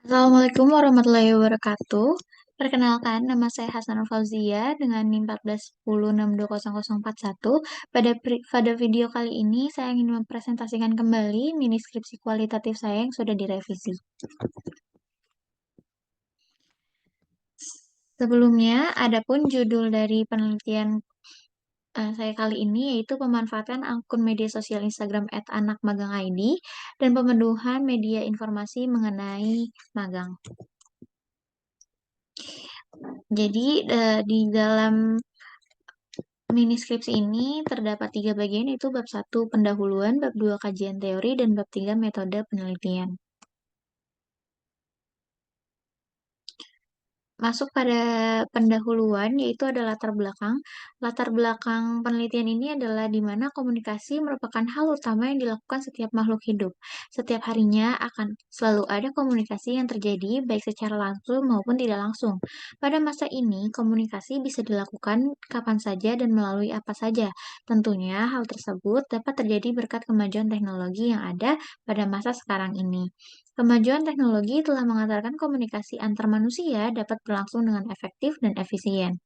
Assalamualaikum warahmatullahi wabarakatuh. Perkenalkan, nama saya Hasanul Fauzia dengan NIM 1410620041. Pada video kali ini, saya ingin mempresentasikan kembali mini skripsi kualitatif saya yang sudah direvisi. Sebelumnya, adapun judul dari penelitian saya kali ini yaitu pemanfaatan akun media sosial Instagram @anakmagang_id dan pemenuhan media informasi mengenai magang. Jadi, di dalam mini skripsi ini terdapat 3 bagian, yaitu bab 1 pendahuluan, bab 2 kajian teori, dan bab 3 metode penelitian. Masuk pada pendahuluan, yaitu ada latar belakang. Latar belakang penelitian ini adalah di mana komunikasi merupakan hal utama yang dilakukan setiap makhluk hidup. Setiap harinya akan selalu ada komunikasi yang terjadi, baik secara langsung maupun tidak langsung. Pada masa ini, komunikasi bisa dilakukan kapan saja dan melalui apa saja. Tentunya, hal tersebut dapat terjadi berkat kemajuan teknologi yang ada pada masa sekarang ini. Kemajuan teknologi telah mengantarkan komunikasi antar manusia dapat berlangsung dengan efektif dan efisien.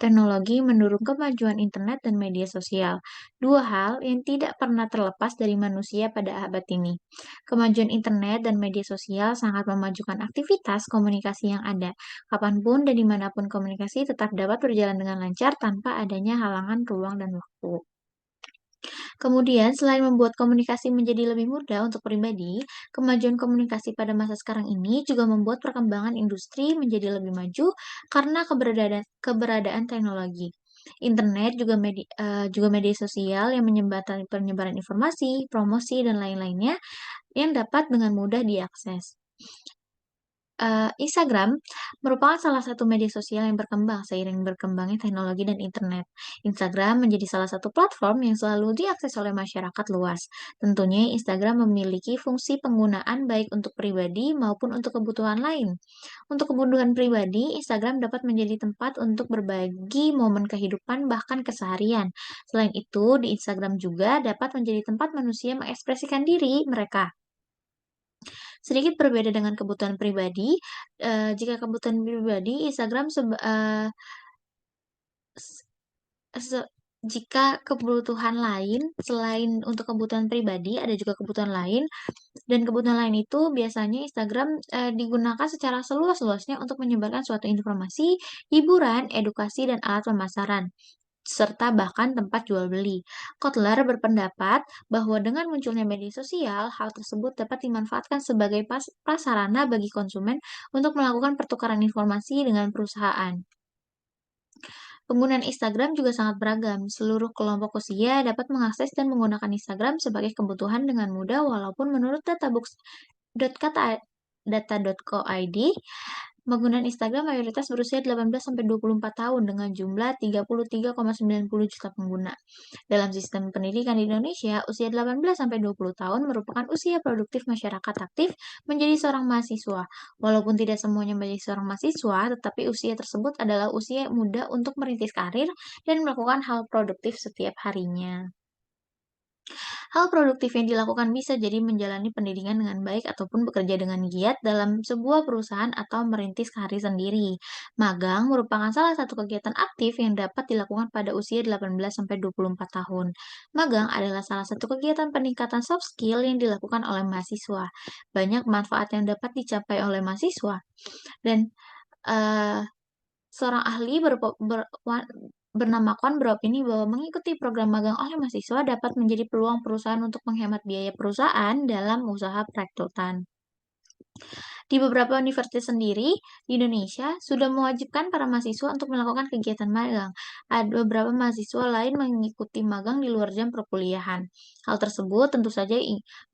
Teknologi mendorong kemajuan internet dan media sosial, dua hal yang tidak pernah terlepas dari manusia pada abad ini. Kemajuan internet dan media sosial sangat memajukan aktivitas komunikasi yang ada. Kapanpun dan dimanapun komunikasi tetap dapat berjalan dengan lancar tanpa adanya halangan ruang dan waktu. Kemudian, selain membuat komunikasi menjadi lebih mudah untuk pribadi, kemajuan komunikasi pada masa sekarang ini juga membuat perkembangan industri menjadi lebih maju karena keberadaan teknologi. Internet juga media sosial yang menyembatani penyebaran informasi, promosi, dan lain-lainnya yang dapat dengan mudah diakses. Instagram merupakan salah satu media sosial yang berkembang seiring berkembangnya teknologi dan internet. Instagram menjadi salah satu platform yang selalu diakses oleh masyarakat luas. Tentunya Instagram memiliki fungsi penggunaan baik untuk pribadi maupun untuk kebutuhan lain. Untuk kebutuhan pribadi, Instagram dapat menjadi tempat untuk berbagi momen kehidupan bahkan keseharian. Selain itu, di Instagram juga dapat menjadi tempat manusia mengekspresikan diri mereka. Sedikit berbeda dengan kebutuhan pribadi, jika kebutuhan pribadi Instagram s se jika kebutuhan lain selain untuk kebutuhan pribadi, ada juga kebutuhan lain, dan kebutuhan lain itu biasanya Instagram, digunakan secara seluas-luasnya untuk menyebarkan suatu informasi, hiburan, edukasi, dan alat pemasaran, serta bahkan tempat jual beli. Kotler berpendapat bahwa dengan munculnya media sosial, hal tersebut dapat dimanfaatkan sebagai prasarana bagi konsumen untuk melakukan pertukaran informasi dengan perusahaan. Penggunaan Instagram juga sangat beragam. Seluruh kelompok usia dapat mengakses dan menggunakan Instagram sebagai kebutuhan dengan mudah walaupun menurut data.co.id, penggunaan Instagram mayoritas berusia 18-24 tahun dengan jumlah 33,90 juta pengguna. Dalam sistem pendidikan di Indonesia, usia 18-20 tahun merupakan usia produktif masyarakat aktif menjadi seorang mahasiswa. Walaupun tidak semuanya menjadi seorang mahasiswa, tetapi usia tersebut adalah usia muda untuk merintis karir dan melakukan hal produktif setiap harinya. Hal produktif yang dilakukan bisa jadi menjalani pendidikan dengan baik ataupun bekerja dengan giat dalam sebuah perusahaan atau merintis karir sendiri. Magang merupakan salah satu kegiatan aktif yang dapat dilakukan pada usia 18-24 tahun. Magang adalah salah satu kegiatan peningkatan soft skill yang dilakukan oleh mahasiswa. Banyak manfaat yang dapat dicapai oleh mahasiswa dan eh, seorang ahli bernama Kwon beropini bahwa mengikuti program magang oleh mahasiswa dapat menjadi peluang perusahaan untuk menghemat biaya perusahaan dalam usaha perekrutan. Di beberapa universitas sendiri di Indonesia sudah mewajibkan para mahasiswa untuk melakukan kegiatan magang. Ada beberapa mahasiswa lain mengikuti magang di luar jam perkuliahan. Hal tersebut tentu saja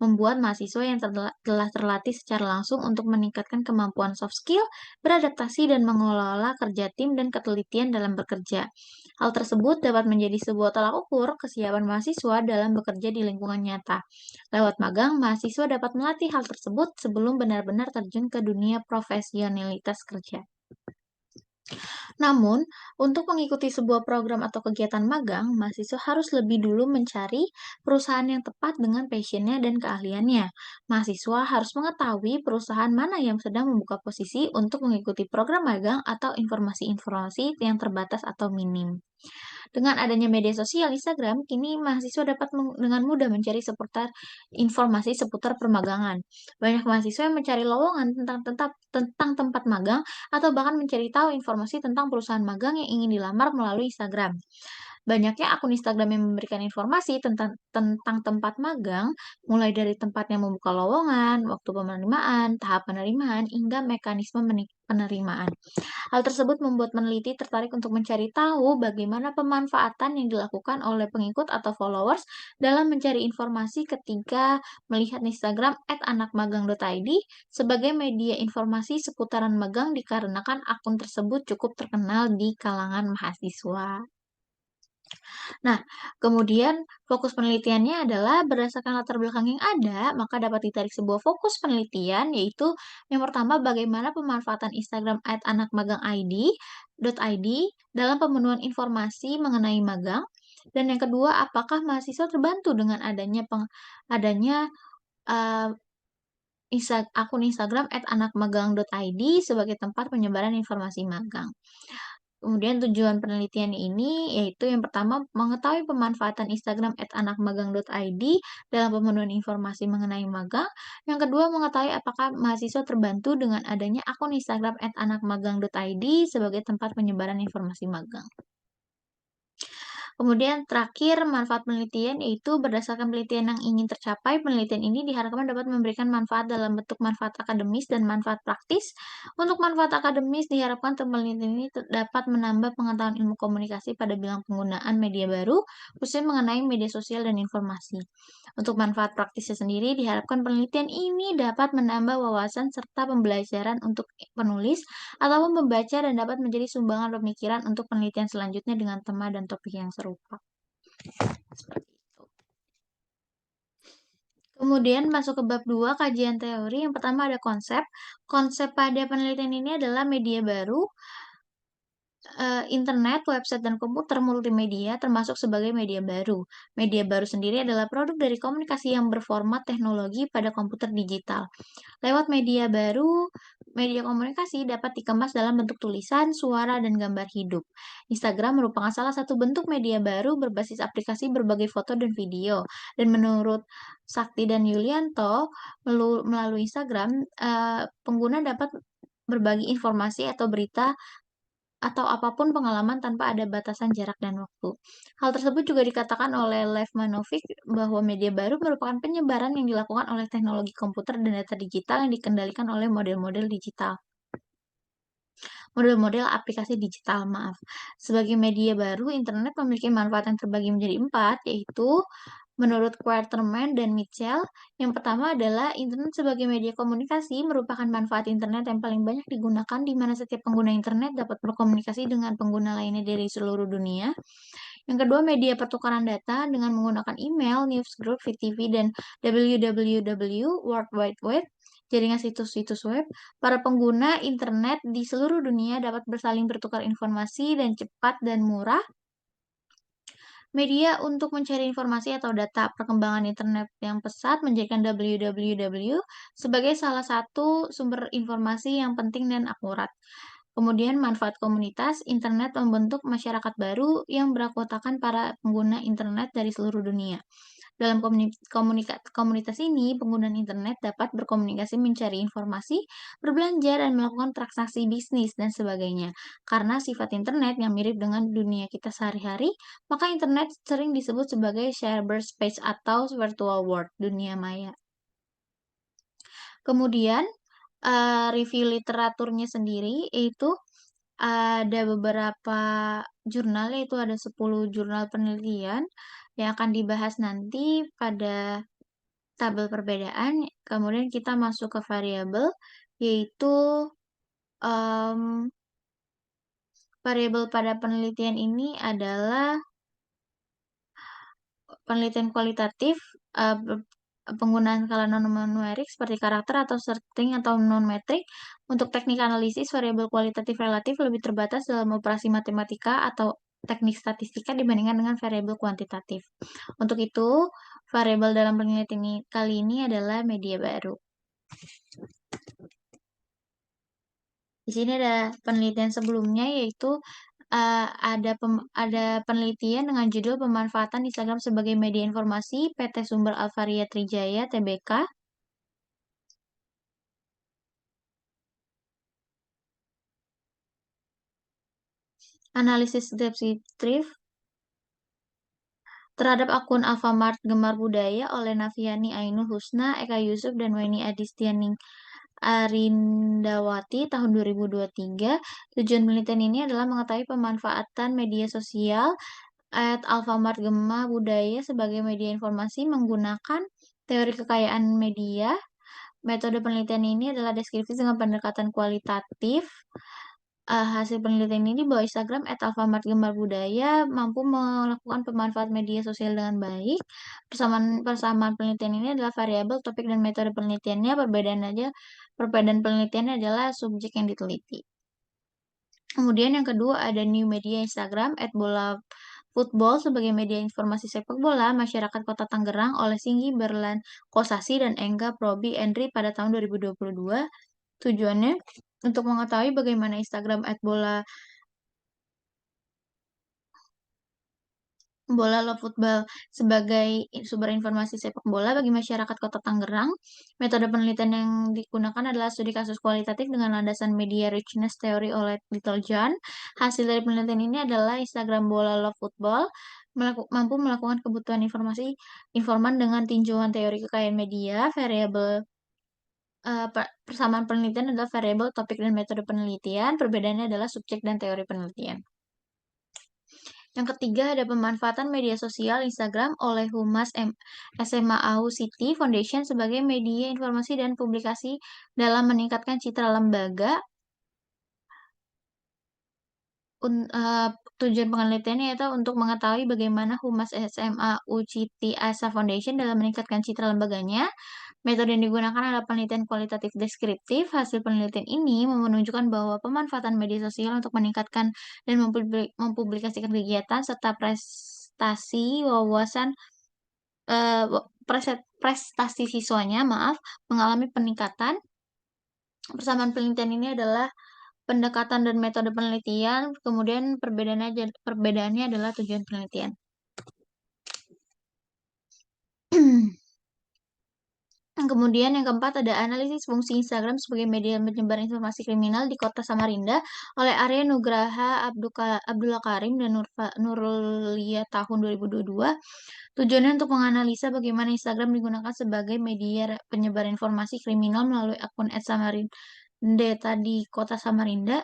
membuat mahasiswa yang telah terlatih secara langsung untuk meningkatkan kemampuan soft skill, beradaptasi dan mengelola kerja tim dan ketelitian dalam bekerja. Hal tersebut dapat menjadi sebuah tolak ukur kesiapan mahasiswa dalam bekerja di lingkungan nyata. Lewat magang, mahasiswa dapat melatih hal tersebut sebelum benar-benar terjun ke dunia profesionalitas kerja. Namun, untuk mengikuti sebuah program atau kegiatan magang, mahasiswa harus lebih dulu mencari perusahaan yang tepat dengan passionnya dan keahliannya. Mahasiswa harus mengetahui perusahaan mana yang sedang membuka posisi untuk mengikuti program magang atau informasi-informasi yang terbatas atau minim. Dengan adanya media sosial Instagram, kini mahasiswa dapat dengan mudah mencari informasi seputar permagangan. Banyak mahasiswa yang mencari lowongan tentang tempat magang atau bahkan mencari tahu informasi tentang perusahaan magang yang ingin dilamar melalui Instagram. Banyaknya akun Instagram yang memberikan informasi tentang tempat magang, mulai dari tempatnya membuka lowongan, waktu penerimaan, tahap penerimaan, hingga mekanisme penerimaan. Hal tersebut membuat peneliti tertarik untuk mencari tahu bagaimana pemanfaatan yang dilakukan oleh pengikut atau followers dalam mencari informasi ketika melihat Instagram @anakmagang.id sebagai media informasi seputaran magang dikarenakan akun tersebut cukup terkenal di kalangan mahasiswa. Nah, kemudian fokus penelitiannya adalah berdasarkan latar belakang yang ada, maka dapat ditarik sebuah fokus penelitian, yaitu yang pertama bagaimana pemanfaatan Instagram @anakmagang.id dalam pemenuhan informasi mengenai magang, dan yang kedua apakah mahasiswa terbantu dengan adanya eh, akun Instagram @anakmagang.id sebagai tempat penyebaran informasi magang. Kemudian tujuan penelitian ini yaitu yang pertama mengetahui pemanfaatan Instagram @anakmagang.id dalam pemenuhan informasi mengenai magang. Yang kedua mengetahui apakah mahasiswa terbantu dengan adanya akun Instagram @anakmagang.id sebagai tempat penyebaran informasi magang. Kemudian terakhir, manfaat penelitian yaitu berdasarkan penelitian yang ingin tercapai, penelitian ini diharapkan dapat memberikan manfaat dalam bentuk manfaat akademis dan manfaat praktis. Untuk manfaat akademis, diharapkan penelitian ini dapat menambah pengetahuan ilmu komunikasi pada bidang penggunaan media baru, khususnya mengenai media sosial dan informasi. Untuk manfaat praktisnya sendiri, diharapkan penelitian ini dapat menambah wawasan serta pembelajaran untuk penulis ataupun membaca dan dapat menjadi sumbangan pemikiran untuk penelitian selanjutnya dengan tema dan topik yang serupa. Seperti itu. Kemudian masuk ke bab 2, kajian teori. Yang pertama ada konsep. Konsep pada penelitian ini adalah media baru, internet, website, dan komputer multimedia termasuk sebagai media baru. Media baru sendiri adalah produk dari komunikasi yang berformat teknologi pada komputer digital. Lewat media baru, media komunikasi dapat dikemas dalam bentuk tulisan, suara, dan gambar hidup. Instagram merupakan salah satu bentuk media baru berbasis aplikasi berbagai foto dan video. Dan menurut Sakti dan Yulianto, melalui Instagram, pengguna dapat berbagi informasi atau berita atau apapun pengalaman tanpa ada batasan jarak dan waktu. Hal tersebut juga dikatakan oleh Lev Manovic bahwa media baru merupakan penyebaran yang dilakukan oleh teknologi komputer dan data digital yang dikendalikan oleh model-model aplikasi digital, maaf. Sebagai media baru, internet memiliki manfaat yang terbagi menjadi 4, yaitu menurut Quarterman dan Mitchell, yang pertama adalah internet sebagai media komunikasi merupakan manfaat internet yang paling banyak digunakan di mana setiap pengguna internet dapat berkomunikasi dengan pengguna lainnya dari seluruh dunia. Yang kedua, media pertukaran data dengan menggunakan email, newsgroup, VTV, dan www, World Wide Web, jaringan situs-situs web. Para pengguna internet di seluruh dunia dapat bersaling bertukar informasi dan cepat dan murah. Media untuk mencari informasi atau data perkembangan internet yang pesat menjadikan www sebagai salah satu sumber informasi yang penting dan akurat. Kemudian manfaat komunitas, internet membentuk masyarakat baru yang beranggotakan para pengguna internet dari seluruh dunia. Dalam komunitas ini, pengguna internet dapat berkomunikasi, mencari informasi, berbelanja, dan melakukan transaksi bisnis, dan sebagainya. Karena sifat internet yang mirip dengan dunia kita sehari-hari, maka internet sering disebut sebagai cyberspace atau virtual world, dunia maya. Kemudian, review literaturnya sendiri, yaitu ada beberapa jurnal, yaitu ada 10 jurnal penelitian yang akan dibahas nanti pada tabel perbedaan. Kemudian kita masuk ke variabel, yaitu variabel pada penelitian ini adalah penelitian kualitatif, penggunaan skala non-numerik seperti karakter atau string atau non-metrik. Untuk teknik analisis variabel kualitatif relatif lebih terbatas dalam operasi matematika atau teknik statistika dibandingkan dengan variabel kuantitatif. Untuk itu, variabel dalam penelitian kali ini adalah media baru. Di sini ada penelitian sebelumnya, yaitu ada penelitian dengan judul pemanfaatan Instagram sebagai media informasi PT Sumber Alvaria Trijaya Tbk. Analisis deskriptif terhadap akun Alfamart Gemar Budaya oleh Nafiani Ainul Husna, Eka Yusuf, dan Weni Adistianing Arindawati tahun 2023. Tujuan penelitian ini adalah mengetahui pemanfaatan media sosial Alfamart Gemar Budaya sebagai media informasi menggunakan teori kekayaan media. Metode penelitian ini adalah deskriptif dengan pendekatan kualitatif. Hasil penelitian ini bahwa Instagram @alfamart_gemar budaya mampu melakukan pemanfaat media sosial dengan baik. Persamaan penelitian ini adalah variabel, topik, dan metode penelitiannya. Perbedaan penelitiannya adalah subjek yang diteliti. Kemudian yang kedua ada new media Instagram @bola_football sebagai media informasi sepak bola masyarakat Kota Tangerang oleh Singgi Berlan Kosasi dan Engga Probi Endri pada tahun 2022. Tujuannya untuk mengetahui bagaimana Instagram @bola love football sebagai sumber informasi sepak bola bagi masyarakat Kota Tangerang. Metode penelitian yang digunakan adalah studi kasus kualitatif dengan landasan media richness theory oleh Little John. Hasil dari penelitian ini adalah Instagram bola love football mampu melakukan kebutuhan informan dengan tinjauan teori kekayaan media. Persamaan penelitian adalah variabel, topik, dan metode penelitian. Perbedaannya adalah subjek dan teori penelitian. Yang ketiga ada pemanfaatan media sosial Instagram oleh Humas SMA AU City Foundation sebagai media informasi dan publikasi dalam meningkatkan citra lembaga. Tujuan penelitiannya yaitu untuk mengetahui bagaimana Humas SMA UCT ASA Foundation dalam meningkatkan citra lembaganya. Metode yang digunakan adalah penelitian kualitatif deskriptif. Hasil penelitian ini menunjukkan bahwa pemanfaatan media sosial untuk meningkatkan dan mempublikasikan kegiatan serta prestasi siswanya, mengalami peningkatan. Persamaan penelitian ini adalah pendekatan dan metode penelitian, kemudian perbedaannya adalah tujuan penelitian. Kemudian yang keempat ada analisis fungsi Instagram sebagai media penyebar informasi kriminal di Kota Samarinda oleh Arya Nugraha Abdullah Karim dan Nurulia tahun 2022. Tujuannya untuk menganalisa bagaimana Instagram digunakan sebagai media penyebar informasi kriminal melalui akun @samarinda di Kota Samarinda.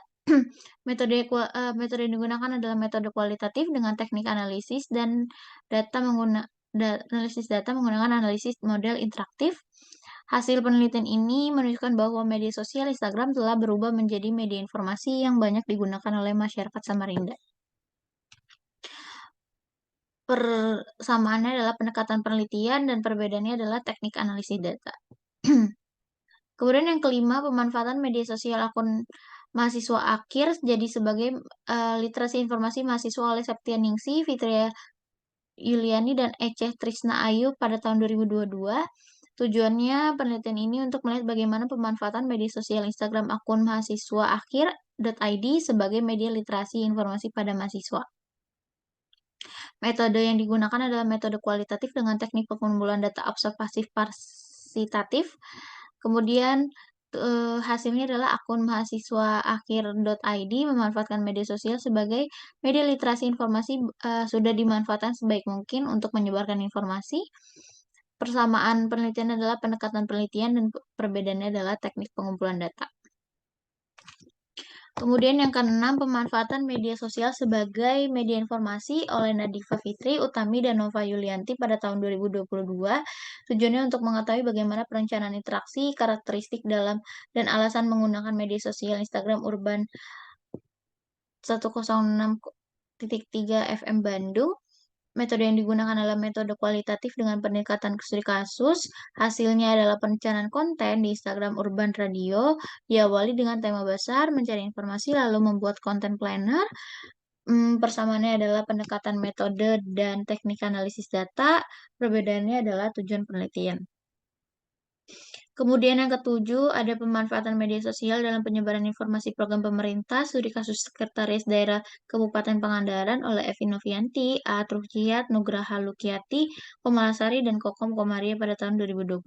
Metode yang digunakan adalah metode kualitatif dengan teknik analisis data menggunakan analisis model interaktif. Hasil penelitian ini menunjukkan bahwa media sosial Instagram telah berubah menjadi media informasi yang banyak digunakan oleh masyarakat Samarinda. Persamaannya adalah pendekatan penelitian dan perbedaannya adalah teknik analisis data. Kemudian yang kelima, pemanfaatan media sosial akun mahasiswa akhir jadi sebagai literasi informasi mahasiswa oleh Septianingsih, Fitria Yuliani, dan Eceh Trisna Ayu pada tahun 2022. Tujuannya penelitian ini untuk melihat bagaimana pemanfaatan media sosial Instagram akun mahasiswa akhir.id sebagai media literasi informasi pada mahasiswa. Metode yang digunakan adalah metode kualitatif dengan teknik pengumpulan data observatif parsitatif. Kemudian hasilnya adalah akun mahasiswa akhir.id memanfaatkan media sosial sebagai media literasi informasi sudah dimanfaatkan sebaik mungkin untuk menyebarkan informasi. Persamaan penelitian adalah pendekatan penelitian dan perbedaannya adalah teknik pengumpulan data. Kemudian yang keenam, pemanfaatan media sosial sebagai media informasi oleh Nadifa Fitri, Utami, dan Nova Yulianti pada tahun 2022. Tujuannya untuk mengetahui bagaimana perencanaan interaksi, karakteristik dalam, dan alasan menggunakan media sosial Instagram Urban 106.3 FM Bandung. Metode yang digunakan adalah metode kualitatif dengan pendekatan studi kasus. Hasilnya adalah perencanaan konten di Instagram Urban Radio. Diawali dengan tema besar, mencari informasi, lalu membuat konten planner. Persamaannya adalah pendekatan metode dan teknik analisis data. Perbedaannya adalah tujuan penelitian. Kemudian yang ketujuh, ada pemanfaatan media sosial dalam penyebaran informasi program pemerintah, studi kasus Sekretaris Daerah Kabupaten Pangandaran oleh Evi Novianti, A. Trufjiat, Nugraha Lukiati, Komalasari, dan Kokom Komaria pada tahun 2020.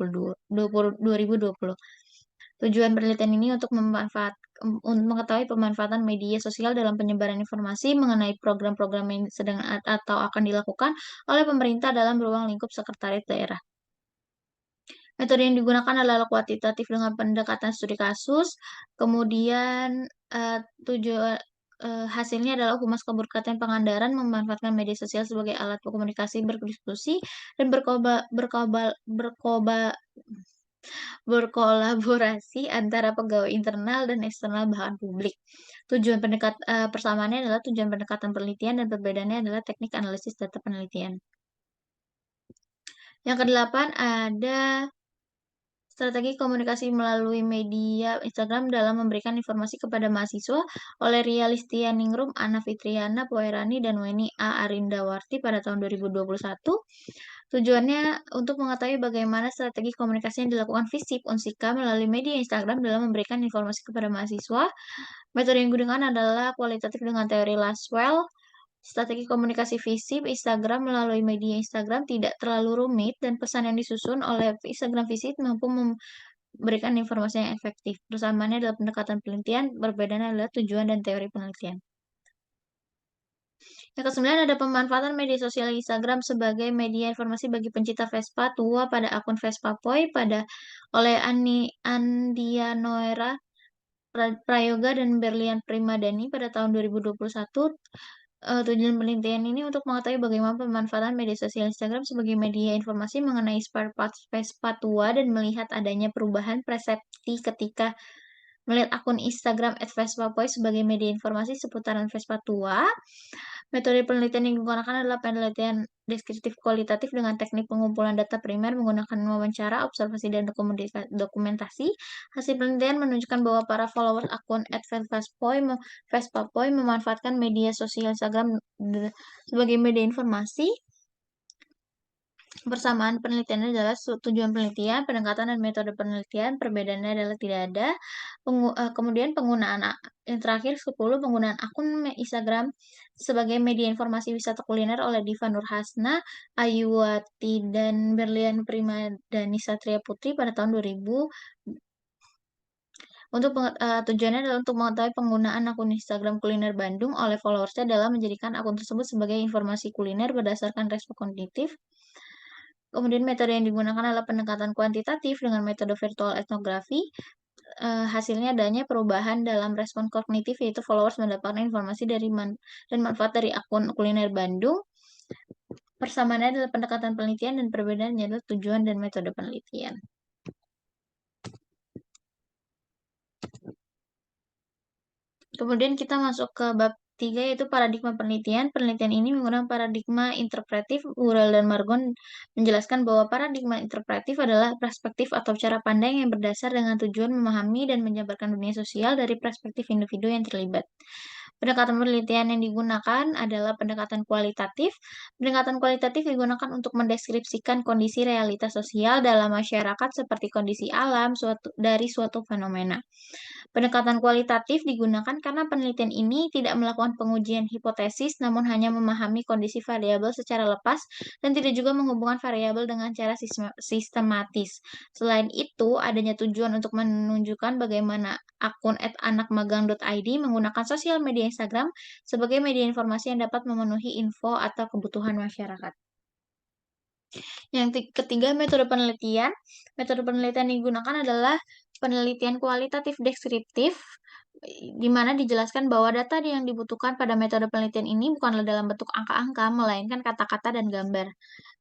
Tujuan penelitian ini untuk untuk mengetahui pemanfaatan media sosial dalam penyebaran informasi mengenai program-program yang sedang atau akan dilakukan oleh pemerintah dalam ruang lingkup Sekretaris Daerah. Metode yang digunakan adalah kuantitatif dengan pendekatan studi kasus. Kemudian eh, tujuan hasilnya adalah Humas Kabupaten Pangandaran memanfaatkan media sosial sebagai alat komunikasi, berdiskusi, dan berkolaborasi antara pegawai internal dan eksternal bahkan publik. Persamaannya adalah tujuan pendekatan penelitian dan perbedaannya adalah teknik analisis data penelitian. Yang kedelapan ada strategi komunikasi melalui media Instagram dalam memberikan informasi kepada mahasiswa oleh Ria Listianingrum, Anna Fitriana, Poerani, dan Weni A. Arindawarti pada tahun 2021. Tujuannya untuk mengetahui bagaimana strategi komunikasi yang dilakukan FISIP Unsika melalui media Instagram dalam memberikan informasi kepada mahasiswa. Metode yang digunakan adalah kualitatif dengan teori Laswell. Strategi komunikasi FISIP Instagram melalui media Instagram tidak terlalu rumit dan pesan yang disusun oleh Instagram FISIP mampu memberikan informasi yang efektif. Persamaannya adalah pendekatan penelitian, berbedanya adalah tujuan dan teori penelitian. Yang kesembilan ada pemanfaatan media sosial Instagram sebagai media informasi bagi pencinta Vespa tua pada akun Vespa Poi oleh Andianoera Prayoga dan Berlian Primadani pada tahun 2021. Tujuan penelitian ini untuk mengetahui bagaimana pemanfaatan media sosial Instagram sebagai media informasi mengenai spare parts Vespa tua dan melihat adanya perubahan persepsi ketika melihat akun Instagram @vespapoi sebagai media informasi seputaran Vespa tua. Metode penelitian yang digunakan adalah penelitian deskriptif kualitatif dengan teknik pengumpulan data primer menggunakan wawancara, observasi, dan dokumentasi. Hasil penelitian menunjukkan bahwa para followers akun @vespapoi memanfaatkan media sosial Instagram sebagai media informasi. Persamaan penelitian adalah tujuan penelitian, pendekatan dan metode penelitian. Perbedaannya adalah tidak ada. Kemudian penggunaan yang terakhir 10 penggunaan akun Instagram sebagai media informasi wisata kuliner oleh Diva Nurhasna, Ayuwati, dan Berlian Primadani Satria Putri pada tahun 2000. Tujuannya adalah untuk mengetahui penggunaan akun Instagram kuliner Bandung oleh followersnya dalam menjadikan akun tersebut sebagai informasi kuliner berdasarkan respon kognitif. Kemudian metode yang digunakan adalah pendekatan kuantitatif dengan metode virtual etnografi. Hasilnya adanya perubahan dalam respon kognitif, yaitu followers mendapatkan informasi dan manfaat dari akun kuliner Bandung. Persamaannya adalah pendekatan penelitian dan perbedaannya adalah tujuan dan metode penelitian. Kemudian kita masuk ke bab 3 yaitu paradigma penelitian. Penelitian ini menggunakan paradigma interpretif. Burrell dan Margon menjelaskan bahwa paradigma interpretif adalah perspektif atau cara pandang yang berdasar dengan tujuan memahami dan menjabarkan dunia sosial dari perspektif individu yang terlibat. Pendekatan penelitian yang digunakan adalah pendekatan kualitatif. Pendekatan kualitatif digunakan untuk mendeskripsikan kondisi realitas sosial dalam masyarakat seperti kondisi alam dari suatu fenomena. Pendekatan kualitatif digunakan karena penelitian ini tidak melakukan pengujian hipotesis, namun hanya memahami kondisi variabel secara lepas dan tidak juga menghubungkan variabel dengan cara sistematis. Selain itu, adanya tujuan untuk menunjukkan bagaimana akun @anakmagang.id menggunakan sosial media Instagram sebagai media informasi yang dapat memenuhi info atau kebutuhan masyarakat. Yang ketiga, metode penelitian. Metode penelitian yang digunakan adalah penelitian kualitatif deskriptif, di mana dijelaskan bahwa data yang dibutuhkan pada metode penelitian ini bukanlah dalam bentuk angka-angka, melainkan kata-kata dan gambar.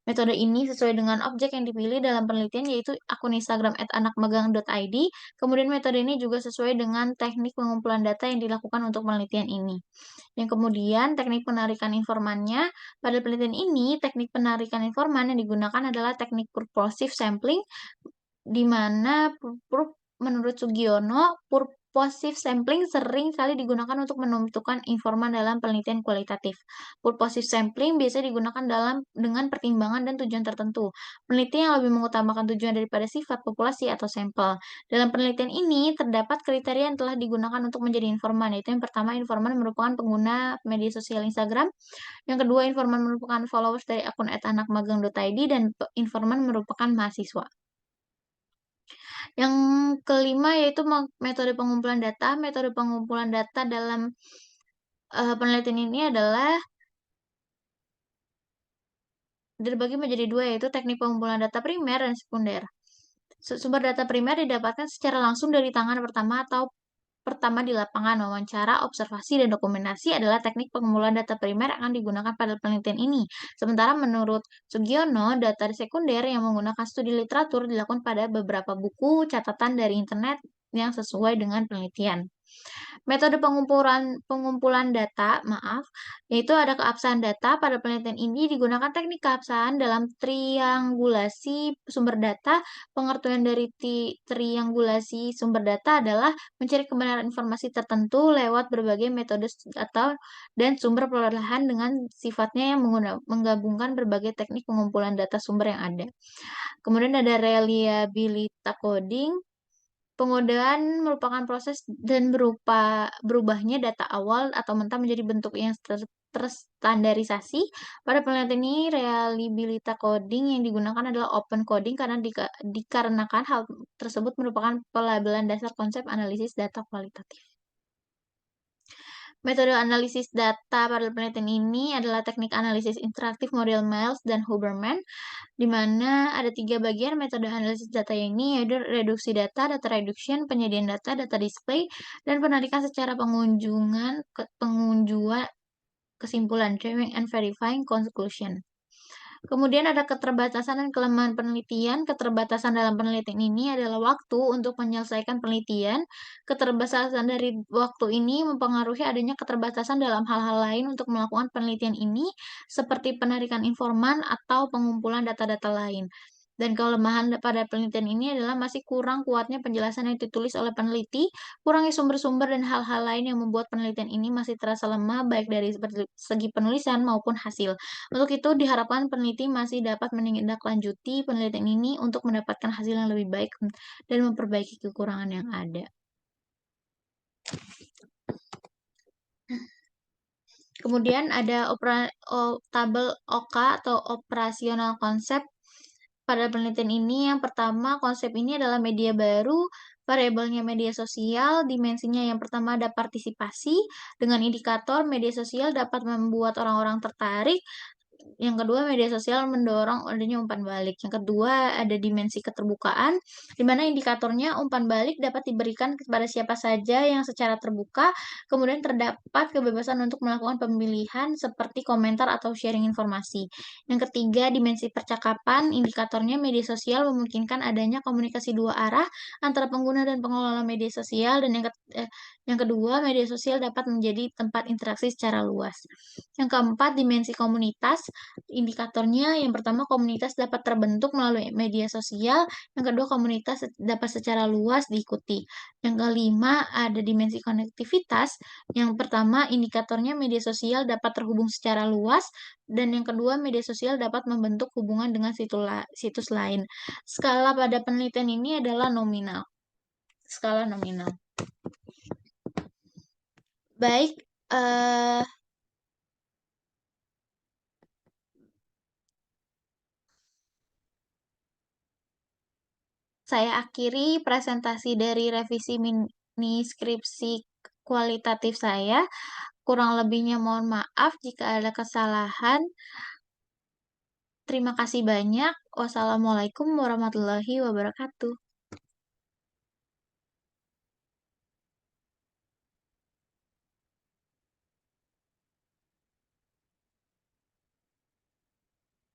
Metode ini sesuai dengan objek yang dipilih dalam penelitian, yaitu akun Instagram @anakmagang.id. Kemudian metode ini juga sesuai dengan teknik pengumpulan data yang dilakukan untuk penelitian ini. Yang kemudian teknik penarikan informannya, pada penelitian ini teknik penarikan informan yang digunakan adalah teknik purposive sampling, di mana menurut Sugiono, purposive sampling sering kali digunakan untuk menentukan informan dalam penelitian kualitatif. Purposive sampling biasanya digunakan dengan pertimbangan dan tujuan tertentu. Penelitian yang lebih mengutamakan tujuan daripada sifat populasi atau sampel. Dalam penelitian ini, terdapat kriteria yang telah digunakan untuk menjadi informan, yaitu yang pertama, informan merupakan pengguna media sosial Instagram, yang kedua, informan merupakan followers dari akun @anakmagang.id, dan informan merupakan mahasiswa. Yang kelima yaitu metode pengumpulan data. Metode pengumpulan data dalam penelitian ini adalah dibagi menjadi dua, yaitu teknik pengumpulan data primer dan sekunder. Sumber data primer didapatkan secara langsung dari tangan pertama di lapangan. Wawancara, observasi, dan dokumentasi adalah teknik pengumpulan data primer yang akan digunakan pada penelitian ini. Sementara menurut Sugiono, data sekunder yang menggunakan studi literatur dilakukan pada beberapa buku catatan dari internet yang sesuai dengan penelitian. Metode pengumpulan data, yaitu ada keabsahan data. Pada penelitian ini digunakan teknik keabsahan dalam triangulasi sumber data. Pengertian dari triangulasi sumber data adalah mencari kebenaran informasi tertentu lewat berbagai metode dan sumber perolahan dengan sifatnya yang menggabungkan berbagai teknik pengumpulan data sumber yang ada. Kemudian ada reliability coding. Pengodaan merupakan proses dan berubahnya data awal atau mentah menjadi bentuk yang terstandarisasi. Pada penelitian ini, reliability coding yang digunakan adalah open coding karena dikarenakan hal tersebut merupakan pelabelan dasar konsep analisis data kualitatif. Metode analisis data pada penelitian ini adalah teknik analisis interaktif model Miles dan Huberman, di mana ada 3 bagian metode analisis data ini, yaitu reduksi data, data reduction, penyediaan data display, dan penarikan secara pengunjuan kesimpulan, drawing and verifying conclusion. Kemudian ada keterbatasan dan kelemahan penelitian. Keterbatasan dalam penelitian ini adalah waktu untuk menyelesaikan penelitian. Keterbatasan dari waktu ini mempengaruhi adanya keterbatasan dalam hal-hal lain untuk melakukan penelitian ini, seperti penarikan informan atau pengumpulan data-data lain. Dan kelemahan pada penelitian ini adalah masih kurang kuatnya penjelasan yang ditulis oleh peneliti, kurangnya sumber-sumber dan hal-hal lain yang membuat penelitian ini masih terasa lemah baik dari segi penulisan maupun hasil. Untuk itu, diharapkan peneliti masih dapat menindaklanjuti penelitian ini untuk mendapatkan hasil yang lebih baik dan memperbaiki kekurangan yang ada. Kemudian ada tabel OK atau operasional konsep pada penelitian ini. Yang pertama, konsep ini adalah media baru, variabelnya media sosial, dimensinya yang pertama ada partisipasi, dengan indikator media sosial dapat membuat orang-orang tertarik. Yang kedua, media sosial mendorong adanya umpan balik. Yang kedua, ada dimensi keterbukaan, di mana indikatornya umpan balik dapat diberikan kepada siapa saja yang secara terbuka. Kemudian terdapat kebebasan untuk melakukan pemilihan seperti komentar atau sharing informasi. Yang ketiga, dimensi percakapan. Indikatornya media sosial memungkinkan adanya komunikasi dua arah antara pengguna dan pengelola media sosial. Dan yang kedua, media sosial dapat menjadi tempat interaksi secara luas. Yang keempat, dimensi komunitas. Indikatornya yang pertama, komunitas dapat terbentuk melalui media sosial. Yang kedua, komunitas dapat secara luas diikuti. Yang kelima, ada dimensi konektivitas. Yang pertama, indikatornya media sosial dapat terhubung secara luas. Dan yang kedua, media sosial dapat membentuk hubungan dengan situs lain. Skala pada penelitian ini adalah nominal. Skala nominal. Baik, saya akhiri presentasi dari revisi mini skripsi kualitatif saya. Kurang lebihnya mohon maaf jika ada kesalahan. Terima kasih banyak. Wassalamualaikum warahmatullahi wabarakatuh.